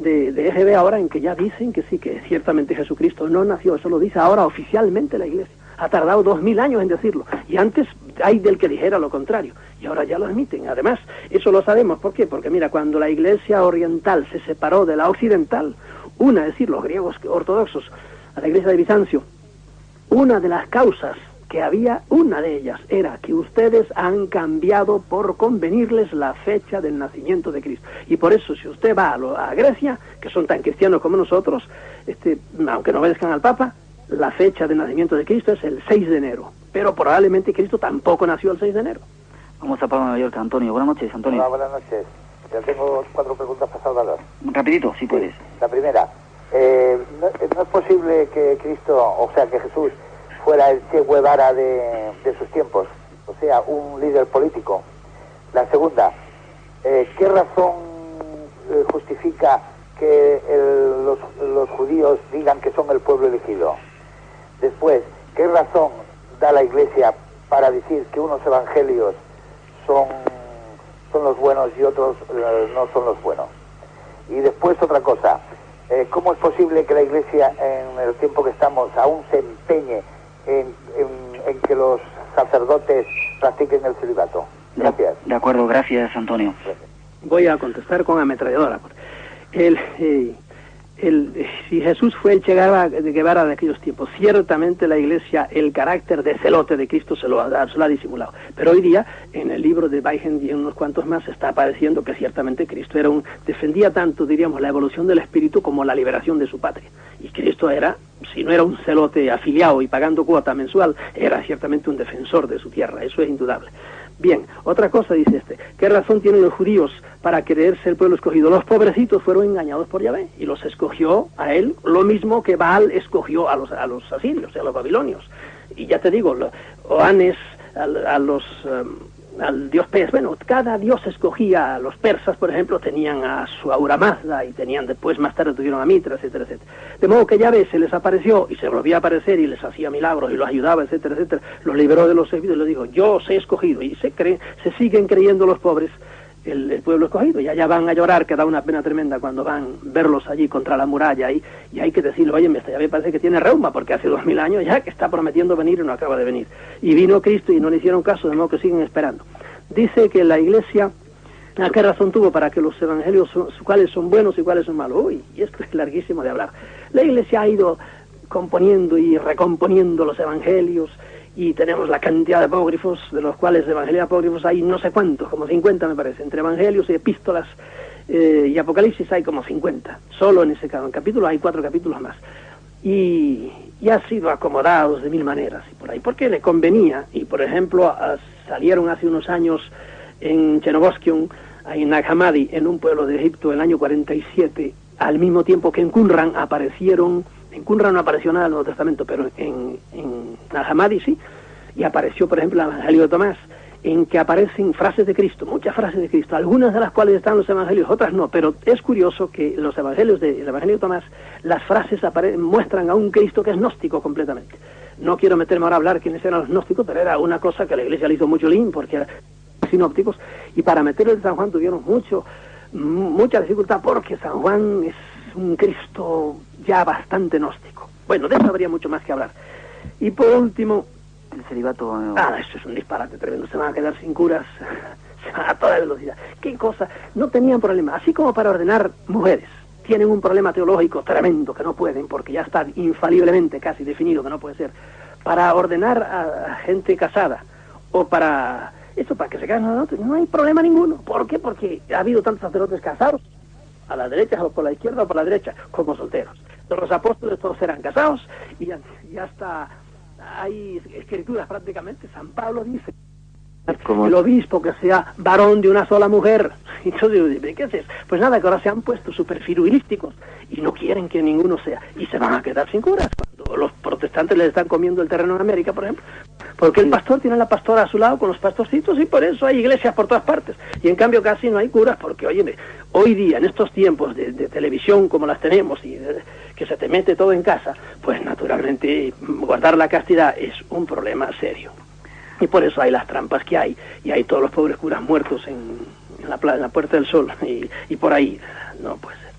de EGB ahora en que ya dicen que sí, que ciertamente Jesucristo no nació, eso lo dice ahora oficialmente la Iglesia. Ha tardado 2000 años en decirlo, y antes hay del que dijera lo contrario, y ahora ya lo admiten. Además, eso lo sabemos, ¿por qué? Porque mira, cuando la Iglesia oriental se separó de la occidental, es decir, los griegos ortodoxos, a la Iglesia de Bizancio, una de las causas que había, una de ellas era que ustedes han cambiado por convenirles la fecha del nacimiento de Cristo. Y por eso, si usted va a Grecia, que son tan cristianos como nosotros, aunque no obedezcan al Papa, la fecha de nacimiento de Cristo es el 6 de enero. Pero probablemente Cristo tampoco nació el 6 de enero. Vamos a Palma de Mallorca, Antonio. Buenas noches, Antonio. Hola, buenas noches. Ya tengo 4 preguntas para Salvador. Rapidito, si puedes. La primera, no es posible que Cristo, o sea, que Jesús fuera el Che Guevara de sus tiempos, o sea, un líder político. La segunda, ¿qué razón justifica que los judíos digan que son el pueblo elegido? Después, ¿qué razón da la Iglesia para decir que unos evangelios son los buenos y otros no son los buenos? Y después otra cosa, ¿cómo es posible que la Iglesia en el tiempo que estamos aún se empeñe en que los sacerdotes practiquen el celibato? Gracias. De acuerdo, gracias, Antonio. Voy a contestar con ametralladora. Si Jesús fue el Che Guevara de aquellos tiempos, ciertamente la Iglesia el carácter de celote de Cristo se lo ha disimulado. Pero hoy día, en el libro de Weigen y en unos cuantos más, está apareciendo que ciertamente Cristo defendía tanto, diríamos, la evolución del espíritu como la liberación de su patria. Y Cristo era, si no era un celote afiliado y pagando cuota mensual, era ciertamente un defensor de su tierra, eso es indudable. Bien, otra cosa dice ¿qué razón tienen los judíos para creerse el pueblo escogido? Los pobrecitos fueron engañados por Yahvé y los escogió a él, lo mismo que Baal escogió a los asirios, a los babilonios. Y ya te digo, Oanes, al dios pez, bueno, cada dios escogía. A los persas, por ejemplo, tenían a su Ahura Mazda y tenían después, más tarde tuvieron a Mitra, etcétera, etcétera. De modo que Yahvé se les apareció y se volvía a aparecer y les hacía milagros y los ayudaba, etcétera, etcétera. Los liberó de los servicios y les dijo, yo os he escogido. Y se siguen creyendo los pobres el pueblo escogido, y allá van a llorar, que da una pena tremenda cuando van verlos allí contra la muralla, y hay que decirle, oye, ya me parece que tiene reuma, porque hace 2000 años ya que está prometiendo venir y no acaba de venir. Y vino Cristo y no le hicieron caso, de modo que siguen esperando. Dice que la Iglesia, ¿a qué razón tuvo para que los evangelios, cuáles son buenos y cuáles son malos? Uy, y esto es larguísimo de hablar. La Iglesia ha ido componiendo y recomponiendo los evangelios, y tenemos la cantidad de apócrifos, de los cuales evangelios apócrifos hay no sé cuántos, como 50 me parece, entre evangelios y epístolas y apocalipsis hay como 50, solo en ese capítulo hay 4 capítulos más, y han sido acomodados de 1000 maneras, y por ahí, porque le convenía, y por ejemplo, salieron hace unos años en Chenoboskion, en Nag Hammadi, en un pueblo de Egipto, el año 47, al mismo tiempo que en Qumran aparecieron. En Qumran no apareció nada del Nuevo Testamento, pero en Nag Hammadi sí, y apareció, por ejemplo, el Evangelio de Tomás, en que aparecen frases de Cristo, muchas frases de Cristo, algunas de las cuales están en los Evangelios, otras no, pero es curioso que los Evangelios el Evangelio de Tomás, las frases muestran a un Cristo que es gnóstico completamente. No quiero meterme ahora a hablar quiénes eran los gnósticos, pero era una cosa que la Iglesia le hizo mucho lín, porque eran sinópticos, y para meterlo en San Juan tuvieron mucha dificultad, porque San Juan es un Cristo ya bastante gnóstico. Bueno, de eso habría mucho más que hablar. Y por último, el celibato. Esto es un disparate tremendo, se van a quedar sin curas, se van a toda velocidad. ¿Qué cosa? No tenían problema, así como para ordenar mujeres. Tienen un problema teológico tremendo que no pueden, porque ya está infaliblemente casi definido que no puede ser. Para ordenar a gente casada, o para que se casen, no hay problema ninguno. ¿Por qué? Porque ha habido tantos sacerdotes casados, a la derecha o por la izquierda o por la derecha, como solteros. Los apóstoles todos eran casados y ya está, hay escrituras prácticamente. San Pablo dice, el obispo que sea varón de una sola mujer. Y yo digo, ¿qué es eso? Pues nada, que ahora se han puesto súper firuilísticos y no quieren que ninguno sea, y se van a quedar sin curas cuando los protestantes les están comiendo el terreno en América, por ejemplo, porque el pastor tiene a la pastora a su lado con los pastorcitos, y por eso hay iglesias por todas partes, y en cambio casi no hay curas, porque óyeme, hoy día, en estos tiempos de televisión como las tenemos, y que se te mete todo en casa, pues naturalmente guardar la castidad es un problema serio, y por eso hay las trampas que hay, y hay todos los pobres curas muertos en la Puerta del Sol, y por ahí no puede ser.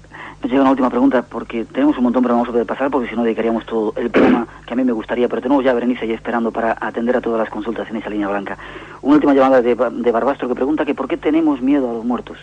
Me llega una última pregunta, porque tenemos un montón, pero vamos a poder pasar, porque si no dedicaríamos todo el programa que a mí me gustaría, pero tenemos ya a Berenice ahí esperando para atender a todas las consultas en esa línea blanca. Una última llamada de Barbastro, que pregunta que ¿por qué tenemos miedo a los muertos?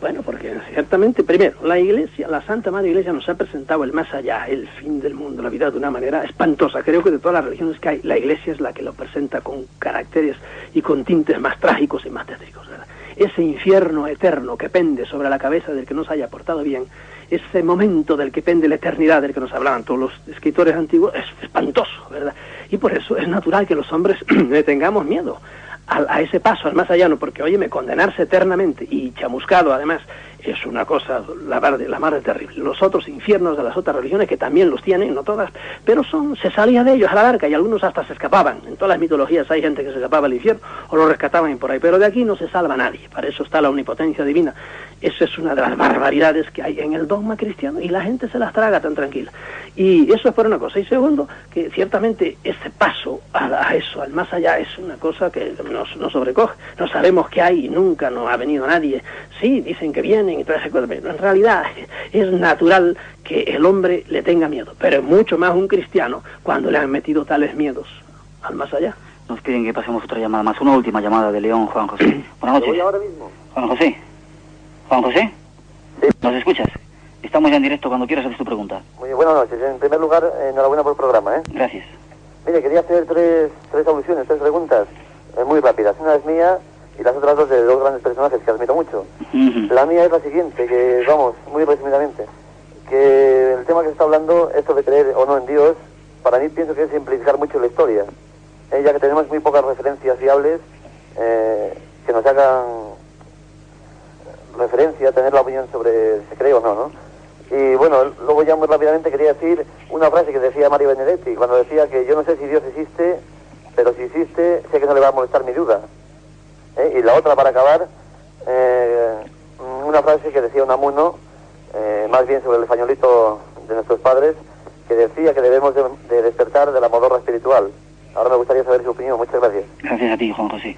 Bueno, porque ciertamente, primero, la Iglesia, la Santa Madre Iglesia nos ha presentado el más allá, el fin del mundo, la vida de una manera espantosa. Creo que de todas las religiones que hay, la Iglesia es la que lo presenta con caracteres y con tintes más trágicos y más tétricos, ¿verdad? Ese infierno eterno que pende sobre la cabeza del que no se haya portado bien, ese momento del que pende la eternidad del que nos hablaban todos los escritores antiguos, es espantoso, ¿verdad? Y por eso es natural que los hombres le tengamos miedo a ese paso, al más allá, no, porque, óyeme, condenarse eternamente y chamuscado, además, es una cosa, la mar de terrible. Los otros infiernos de las otras religiones, que también los tienen, no todas, pero se salía de ellos a la barca, y algunos hasta se escapaban. En todas las mitologías hay gente que se escapaba del infierno, o lo rescataban por ahí, pero de aquí no se salva nadie. Para eso está la omnipotencia divina. Esa es una de las barbaridades que hay en el dogma cristiano, y la gente se las traga tan tranquila. Y eso es por una cosa. Y segundo, que ciertamente ese paso a eso, al más allá, es una cosa que nos sobrecoge. No sabemos qué hay, y nunca nos ha venido nadie. Sí, dicen que vienen y todas esas cosas, pero en realidad es natural que el hombre le tenga miedo, pero es mucho más un cristiano cuando le han metido tales miedos al más allá. Nos piden que pasemos otra llamada más, una última llamada de León, Juan José. Buenas noches. ¿Voy ahora mismo? Juan José. Juan José. Sí. ¿Nos escuchas? Estamos ya en directo, cuando quieras hacer tu pregunta. Muy buenas noches. En primer lugar, enhorabuena por el programa, ¿eh? Gracias. Mire, quería hacer tres alusiones, tres preguntas muy rápidas. Una es mía y las otras dos de dos grandes personajes que admiro mucho. La mía es la siguiente, que vamos, muy resumidamente, que el tema que se está hablando, esto de creer o no en Dios, para mí pienso que es simplificar mucho la historia, ya que tenemos muy pocas referencias fiables que nos hagan referencia a tener la opinión sobre si se cree o no, ¿no? Y bueno, luego ya muy rápidamente quería decir una frase que decía Mario Benedetti, cuando decía que yo no sé si Dios existe, pero si existe, sé que no le va a molestar mi duda. Y la otra, para acabar, una frase que decía Unamuno, más bien sobre el españolito de nuestros padres, que decía que debemos de despertar de la modorra espiritual. Ahora me gustaría saber su opinión. Muchas gracias. Gracias a ti, Juan José.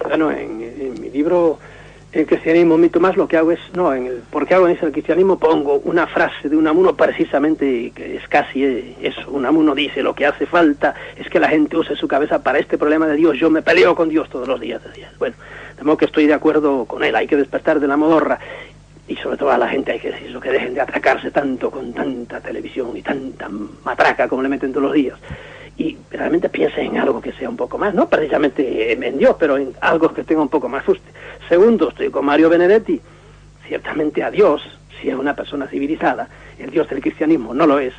Bueno, en mi libro, El cristianismo, mito más, lo que hago es, ¿por qué hago en el cristianismo? Pongo una frase de Unamuno precisamente, que es casi eso. Unamuno dice, lo que hace falta es que la gente use su cabeza para este problema de Dios. Yo me peleo con Dios todos los días. Bueno, de modo que estoy de acuerdo con él, hay que despertar de la modorra. Y sobre todo a la gente hay que decirlo, que dejen de atracarse tanto con tanta televisión y tanta matraca como le meten todos los días. Y realmente piensen en algo que sea un poco más, no precisamente en Dios, pero en algo que tenga un poco más fuste. Segundo, estoy con Mario Benedetti, ciertamente a Dios, si es una persona civilizada, el Dios del cristianismo no lo es,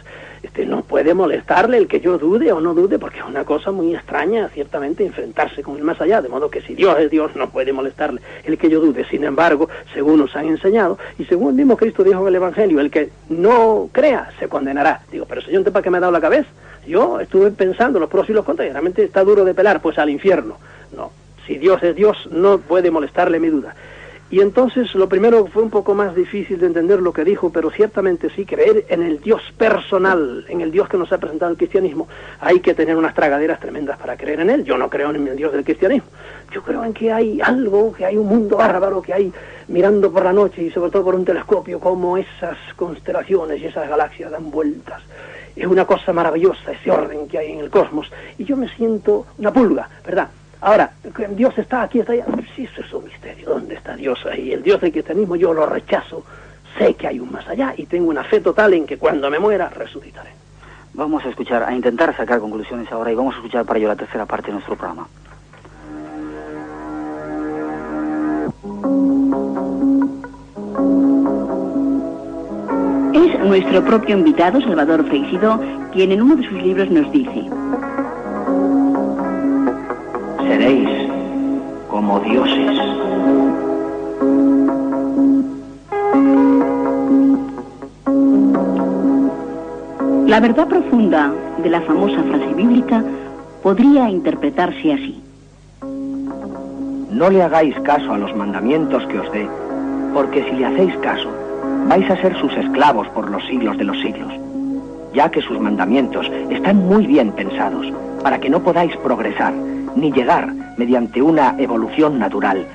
no puede molestarle el que yo dude o no dude, porque es una cosa muy extraña, ciertamente, enfrentarse con el más allá, de modo que si Dios es Dios, no puede molestarle el que yo dude. Sin embargo, según nos han enseñado, y según el mismo Cristo dijo en el Evangelio, el que no crea se condenará. Digo, pero señor, ¿para qué me ha dado la cabeza? Yo estuve pensando los pros y los contras, y realmente está duro de pelar, pues al infierno. No, si Dios es Dios, no puede molestarle mi duda. Y entonces lo primero fue un poco más difícil de entender lo que dijo, pero ciertamente sí, creer en el Dios personal, en el Dios que nos ha presentado el cristianismo, hay que tener unas tragaderas tremendas para creer en él. Yo no creo en el Dios del cristianismo. Yo creo en que hay algo, que hay un mundo bárbaro, que hay mirando por la noche y sobre todo por un telescopio, como esas constelaciones y esas galaxias dan vueltas. Es una cosa maravillosa ese orden que hay en el cosmos, y yo me siento una pulga, ¿verdad? Ahora, Dios está aquí, está allá. Sí, eso es un misterio. ¿Dónde está Dios ahí? El Dios del cristianismo yo lo rechazo. Sé que hay un más allá y tengo una fe total en que cuando me muera resucitaré. Vamos a escuchar, a intentar sacar conclusiones ahora, y vamos a escuchar para ello la tercera parte de nuestro programa. Es nuestro propio invitado, Salvador Freixidó, quien en uno de sus libros nos dice: seréis como dioses. La verdad profunda de la famosa frase bíblica podría interpretarse así: no le hagáis caso a los mandamientos que os dé, porque si le hacéis caso, vais a ser sus esclavos por los siglos de los siglos, ya que sus mandamientos están muy bien pensados, para que no podáis progresar, ni llegar, mediante una evolución natural,